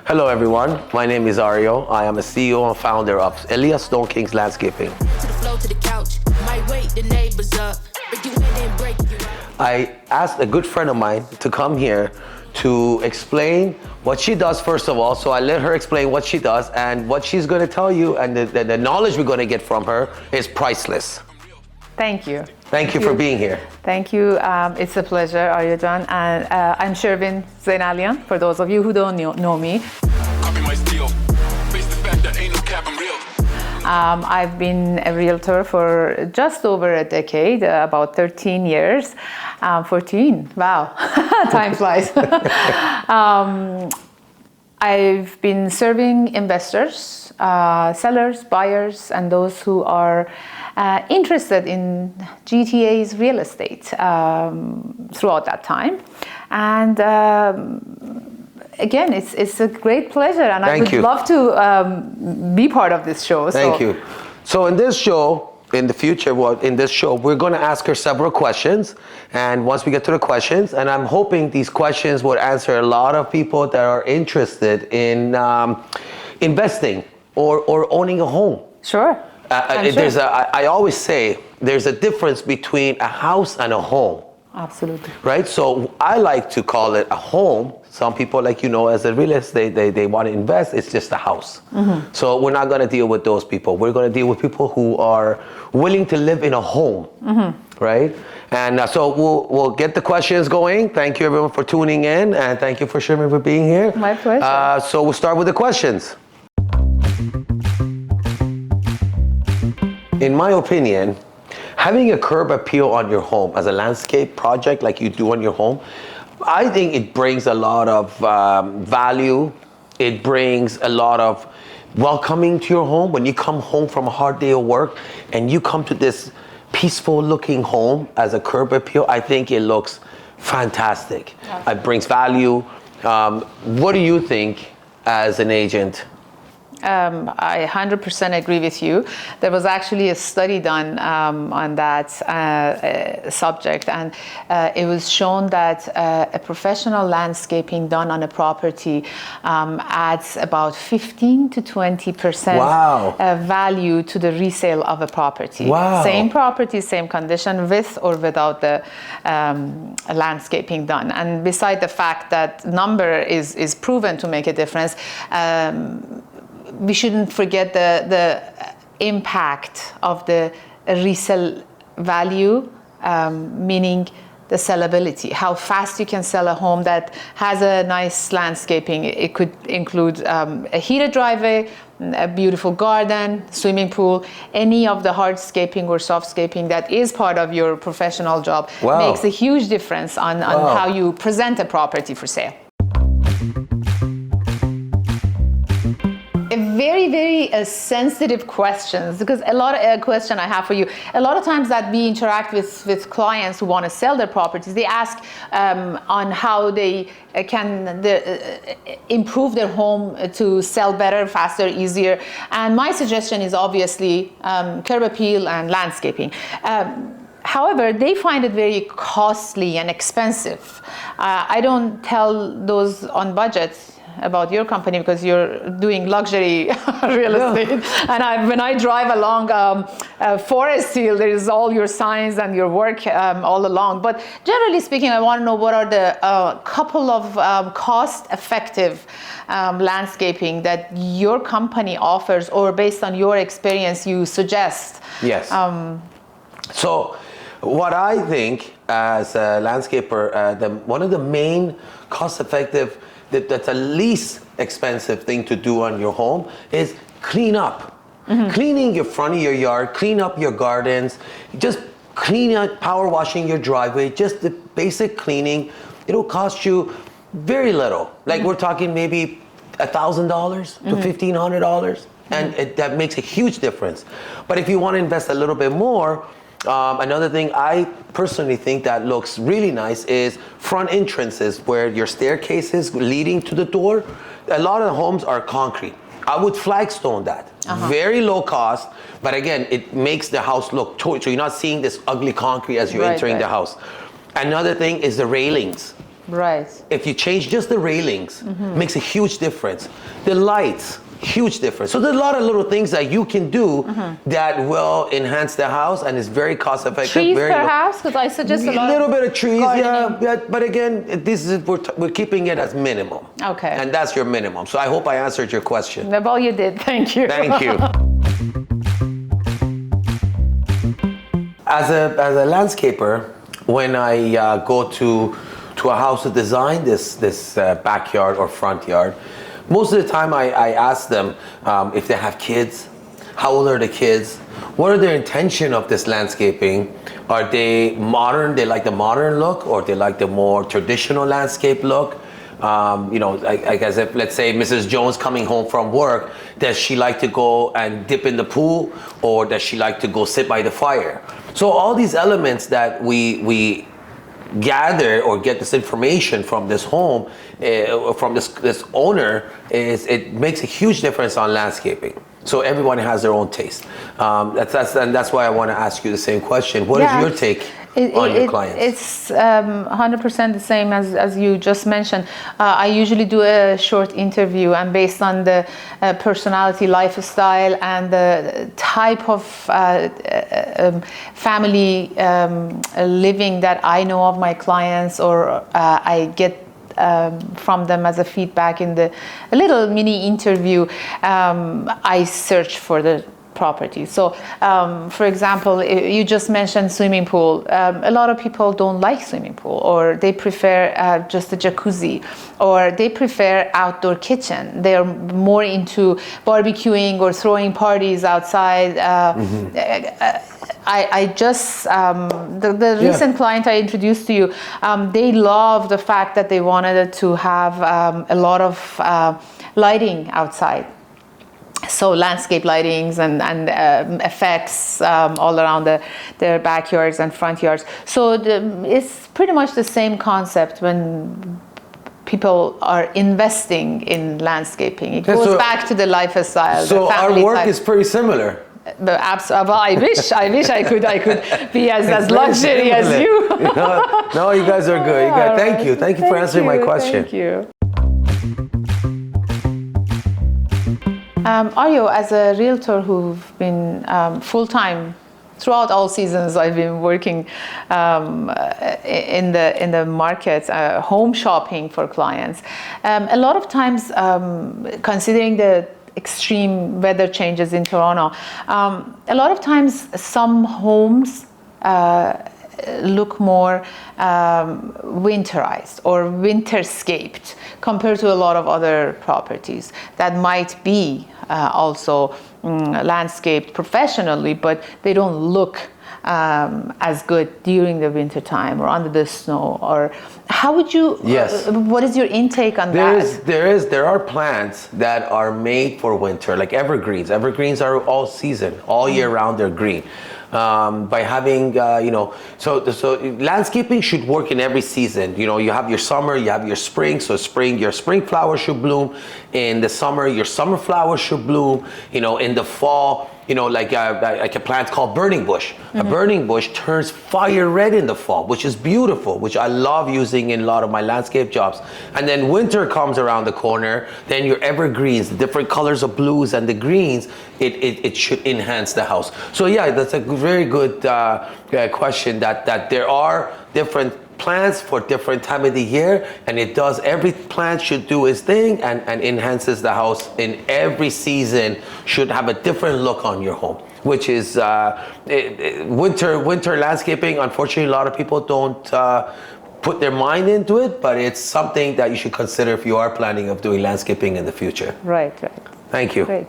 Hello everyone, my name is Ario. I am a CEO and founder of Elias Stone Kings Landscaping. I asked a good friend of mine to come here to explain what she does first of all. So I let her explain what she does, and what she's going to tell you and the knowledge we're going to get from her is priceless. Thank you. Thank you for being here. Thank you. It's a pleasure, Ario John. And I'm Shervin Zainalian, for those of you who don't know me. I've been a realtor for just over a decade, about 13 years. 14, wow, time flies. I've been serving investors, sellers, buyers, and those who are interested in GTA's real estate throughout that time. And again, it's a great pleasure, and I would love to be part of this show. Thank you. So in this show, in the future, we're going to ask her several questions. And once we get to the questions, and I'm hoping these questions would answer a lot of people that are interested in investing or owning a home. Sure. I always say there's a difference between a house and a home. Absolutely. Right? So I like to call it a home. Some people, like as a real estate, they want to invest. It's just a house. Mm-hmm. So we're not going to deal with those people. We're going to deal with people who are willing to live in a home. Mm-hmm. Right? And so we'll get the questions going. Thank you everyone for tuning in, and thank you for Shervin for being here. My pleasure. So we'll start with the questions. In my opinion, having a curb appeal on your home as a landscape project like you do on your home, I think it brings a lot of value. It brings a lot of welcoming to your home. When you come home from a hard day of work and you come to this peaceful looking home as a curb appeal, I think it looks fantastic. Yeah. It brings value. What do you think as an agent? I 100% agree with you. There was actually a study done on that subject, and it was shown that a professional landscaping done on a property adds about 15 to 20% value to the resale of a property. Wow. Same property, same condition, with or without the landscaping done. And beside the fact that number is proven to make a difference, we shouldn't forget the impact of the resale value, meaning the sellability, how fast you can sell a home that has a nice landscaping. It could include a heated driveway, a beautiful garden, swimming pool, any of the hardscaping or softscaping that is part of your professional job. Makes a huge difference on how you present a property for sale. Very, very sensitive questions, because a lot of question I have for you. A lot of times that we interact with clients who want to sell their properties, they ask on how they can improve their home to sell better, faster, easier. And my suggestion is obviously curb appeal and landscaping. However, they find it very costly and expensive. I don't tell those on budgets about your company, because you're doing luxury real estate. And when I drive along Forest Hill, there is all your signs and your work all along. But generally speaking, I want to know what are the couple of cost-effective landscaping that your company offers, or based on your experience you suggest. Yes. So what I think as a landscaper, one of the main cost-effective, that's the least expensive thing to do on your home is clean up. Mm-hmm. Cleaning your front of your yard, clean up your gardens, just clean up, power washing your driveway, just the basic cleaning. It'll cost you very little. Like we're talking maybe $1,000 to $1,500, and that makes a huge difference. But if you want to invest a little bit more, another thing I personally think that looks really nice is front entrances, where your staircases leading to the door. A lot of homes are concrete. I would flagstone that. Very low cost, but again, it makes the house look so you're not seeing this ugly concrete as you're entering the house. Another thing is the railings. Right. If you change just the railings, makes a huge difference. The lights, huge difference. So there's a lot of little things that you can do that will enhance the house, and is very cost effective. Trees very perhaps, because I suggest a lot. little bit of trees, gardening. yeah. But again, this is we're keeping it as minimum. Okay. And that's your minimum. So I hope I answered your question. Well, you did. Thank you. Thank you. As a landscaper, when I go to a house to design this backyard or front yard, most of the time I ask them if they have kids, how old are the kids, what are their intention of this landscaping? Are they modern? They like the modern look, or they like the more traditional landscape look? I guess if, let's say, Mrs. Jones coming home from work, does she like to go and dip in the pool, or does she like to go sit by the fire? So all these elements that we gather or get this information from this home, from this owner, it makes a huge difference on landscaping. So everyone has their own taste. That's why I want to ask you the same question. What is your take on your clients? It's 100% the same as you just mentioned. I usually do a short interview, and based on the personality, lifestyle, and the type of family living that I know of my clients, or I get from them as a feedback in a little mini interview, I search for the property. So, for example, you just mentioned swimming pool. A lot of people don't like swimming pool, or they prefer just a jacuzzi, or they prefer outdoor kitchen. They are more into barbecuing or throwing parties outside. I just, the recent client I introduced to you, they love the fact that they wanted to have a lot of lighting outside. So landscape lightings and effects all around their backyards and front yards. So it's pretty much the same concept when people are investing in landscaping. It goes back to the lifestyle. So our work is pretty similar. Well, I wish I could be as luxury as you. No, you guys are good. Thank you for answering my question. Thank you. Ario, as a realtor who've been full-time throughout all seasons, I've been working in the market, home shopping for clients. A lot of times, considering the extreme weather changes in Toronto, a lot of times some homes look more winterized or winterscaped compared to a lot of other properties that might be also landscaped professionally, but they don't look as good during the winter time or under the snow. Or how would you? Yes. What is your intake on that? There are plants that are made for winter, like evergreens. Evergreens are all season, all year round. They're green. By having, so landscaping should work in every season. You have your summer, you have your spring. So your spring flowers should bloom. In the summer, your summer flowers should bloom. In the fall, like a plant called burning bush. A burning bush turns fire red in the fall, which is beautiful, which I love using in a lot of my landscape jobs. And then winter comes around the corner, then your evergreens, the different colors of blues and the greens, it should enhance the house. So yeah, that's a very good question, that there are different plants for different time of the year, and every plant should do its thing and enhances the house in every season. Should have a different look on your home, which is winter landscaping. Unfortunately, a lot of people don't put their mind into it, but it's something that you should consider if you are planning of doing landscaping in the future. Right. Thank you. Great.